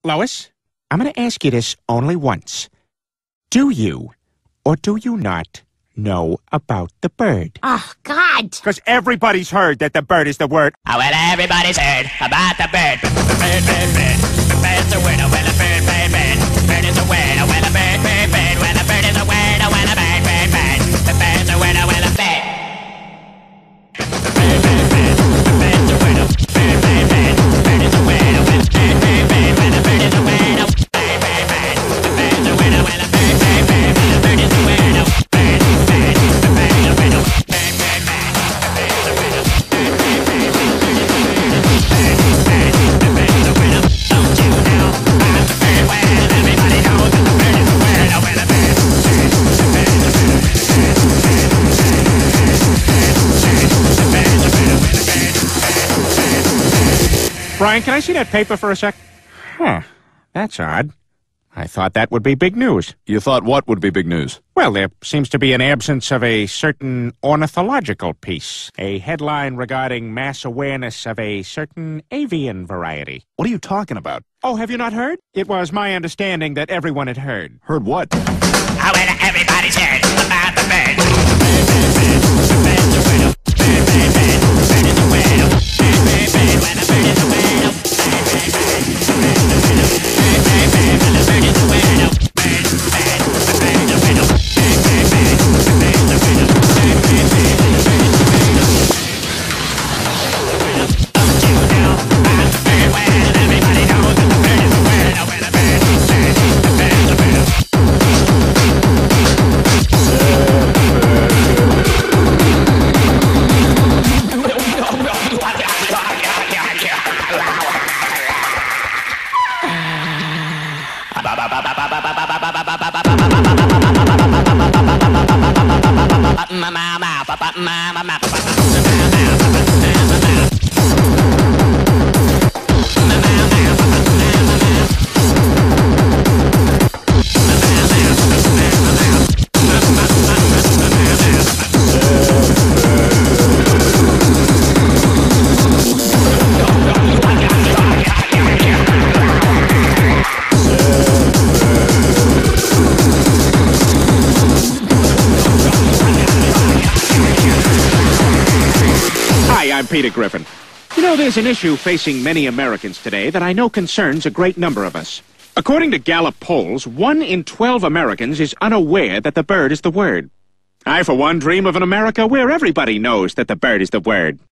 Lois, I'm going to ask you this only once. Do you, or do you not, know about the bird? Oh, God. Because everybody's heard that the bird is the word. Oh, well, everybody's heard about the bird. Bird, bird, bird. The bird's a word. Oh, well, a bird, bird, bird. Bird is a word. Oh, well, a bird, bird, bird. Well, a bird is a word. Oh, well, a bird, bird, bird. The bird's a word. Oh, well, a bird. The bird, bird, bird. The bird's a word. Oh, bird, bird, bird. Bird is a word. Oh, well, a bird, bird, bird. Well, a bird is a word. Oh, bird, bird, bird. The bird's a word. Oh, well, a bird, bird, bird. Well, a bird is a word. Oh, bird, bird. The bird's a word. Oh, bird, bird, bird. The bird's a word. Oh, bird, bird, bird. The bird's a word. Oh, bird, bird, bird. Don't you know about the bird? Well, everybody knows that the bird is a word. Oh, well, a bird, bird. The bird's a word. Brian, can I see that paper for a sec? Huh. That's odd. I thought that would be big news. You thought what would be big news? Well, there seems to be an absence of a certain ornithological piece. A headline regarding mass awareness of a certain avian variety. What are you talking about? Oh, have you not heard? It was my understanding that everyone had heard. Heard what? Oh, well, everybody's heard about the bird. Bird, bird, bird. The bird's a word. Oh, bird, bird, bird. Bird is a word. Oh, bird, bird, bird. Well, a bird is a word. Oh, bird, bird, bird. The bird's a word. Oh, bird, bird, bird. Well, a bird is a word. Oh, bird, bird. The bird's a word. Oh, bird, bird, bird. The bird's a word. Oh, bird, bird, bird. The bird's a word. Don't you know about the bird? Well, everybody knows that the bird is a word. Oh, well, a bird, bird. The bird's a word. I'm Peter Griffin. You know, there's an issue facing many Americans today that I know concerns a great number of us. According to Gallup polls, 1 in 12 Americans is unaware that the bird is the word. I, for one, dream of an America where everybody knows that the bird is the word.